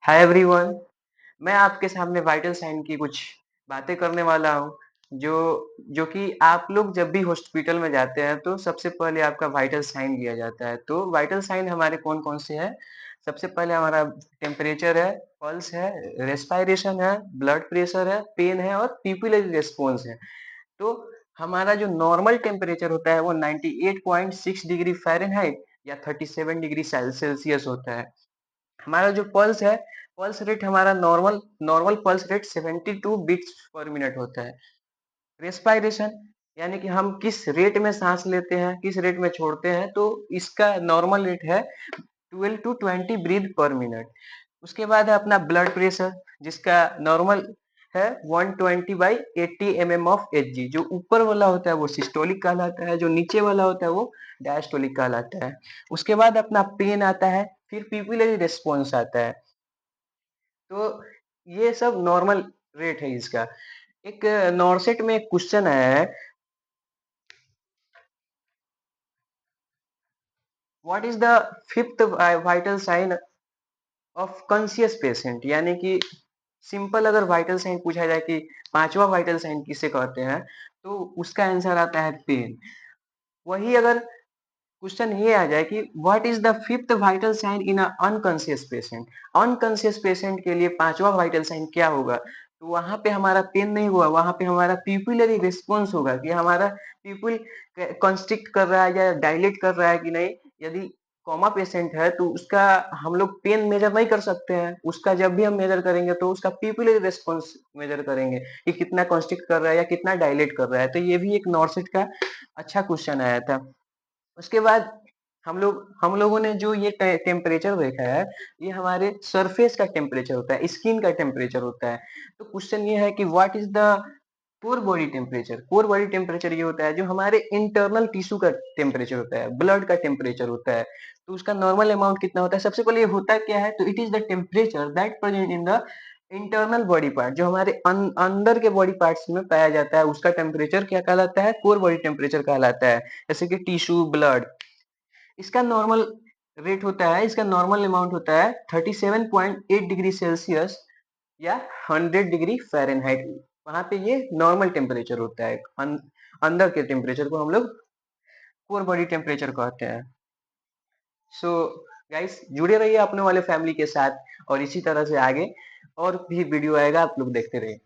Hi everyone. मैं आपके सामने वाइटल साइन की कुछ बातें करने वाला हूँ जो जो कि आप लोग जब भी हॉस्पिटल में जाते हैं तो सबसे पहले आपका वाइटल साइन लिया जाता है। तो वाइटल साइन हमारे कौन-कौन से हैं? सबसे पहले हमारा टेम्परेचर है, पल्स है, रेस्पिरेशन है, ब्लड प्रेशर है, पेन है और पिपिलरी रिस्पॉन्स है। तो हमारा जो नॉर्मल टेम्परेचर होता है वो 98.6 डिग्री फ़ारेनहाइट या 37 डिग्री सेल्सियस होता है। हमारा जो पल्स है, पल्स रेट हमारा normal normal pulse rate 72 beats per minute होता है। रेस्पिरेशन यानी कि हम किस रेट में सांस लेते हैं, किस रेट में छोड़ते हैं, तो इसका नॉर्मल रेट है 12 टू 20 ब्रीथ पर मिनट। उसके बाद है अपना ब्लड प्रेशर जिसका नॉर्मल है 120 बाई 80 mm ऑफ Hg। जो ऊपर वाला होता है वो सिस्टोलिक कहलाता है, जो नीचे वाला होता है वो डायस्टोलिक कहलाता है। उसके बाद अपना पेन आता है, फिर पिपिलरी रिस्पॉन्स आता है। तो ये सब नॉर्मल रेट है इसका। एक नॉर्सेट में एक क्वेश्चन आया है, what is the fifth vital sign of conscious patient, यानी कि सिंपल अगर वाइटल साइन पूछा जाए कि पांचवा वाइटल साइन किसे कहते हैं तो उसका आंसर आता है पेन। वही अगर क्वेश्चन ये आ जाए कि what is the fifth vital sign in unconscious patient, unconscious patient के लिए पांचवा वाइटल साइन क्या होगा, तो वहां पे हमारा पेन नहीं हुआ, वहां पे हमारा प्यूपिलरी रिस्पॉन्स होगा कि हमारा प्यूपिल कंस्ट्रिक्ट कर रहा है या डायलेट कर रहा है कि नहीं। यदि कॉमा पेशेंट है तो उसका हम लोग पेन मेजर नहीं कर सकते हैं, उसका जब भी हम मेजर करेंगे तो उसका प्यूपिलरी रिस्पॉन्स मेजर करेंगे कि कितना कंस्ट्रिक्ट कर रहा है या कितना डायलेट कर रहा है। तो ये भी एक नॉर्सेट का अच्छा क्वेश्चन आया था। उसके बाद हम लोगों ने जो ये टेम्परेचर देखा है, ये हमारे सरफेस का टेम्परेचर होता है, स्किन का टेम्परेचर होता है। तो क्वेश्चन ये है कि what is the core body temperature. Core body temperature ये होता है जो हमारे इंटरनल टिश्यू का टेम्परेचर होता है, ब्लड का टेम्परेचर होता है। तो उसका नॉर्मल अमाउंट कितना होता है, सबसे पहले ये होता क्या है, तो it is the temperature that present in the internal body part, जो हमारे अंदर के बॉडी पार्ट्स में पाया जाता है, उसका टेम्परेचर क्या कहलाता है, कोर बॉडी टेम्परेचर कहलाता है। जैसे कि टिश्यू, ब्लड, इसका नॉर्मल रेट होता है, इसका नॉर्मल अमाउंट होता है 37.8 डिग्री सेल्सियस या 100 डिग्री फ़ारेनहाइट। वहां पे ये नॉर्मल टेम्परेचर होता है। अंदर के टेम्परेचर को हम लोग कोर बॉडी टेम्परेचर कहते हैं। सो गाइस, जुड़े रहिए अपने वाले फैमिली के साथ और इसी तरह से आगे और भी वीडियो आएगा, आप लोग देखते रहिए।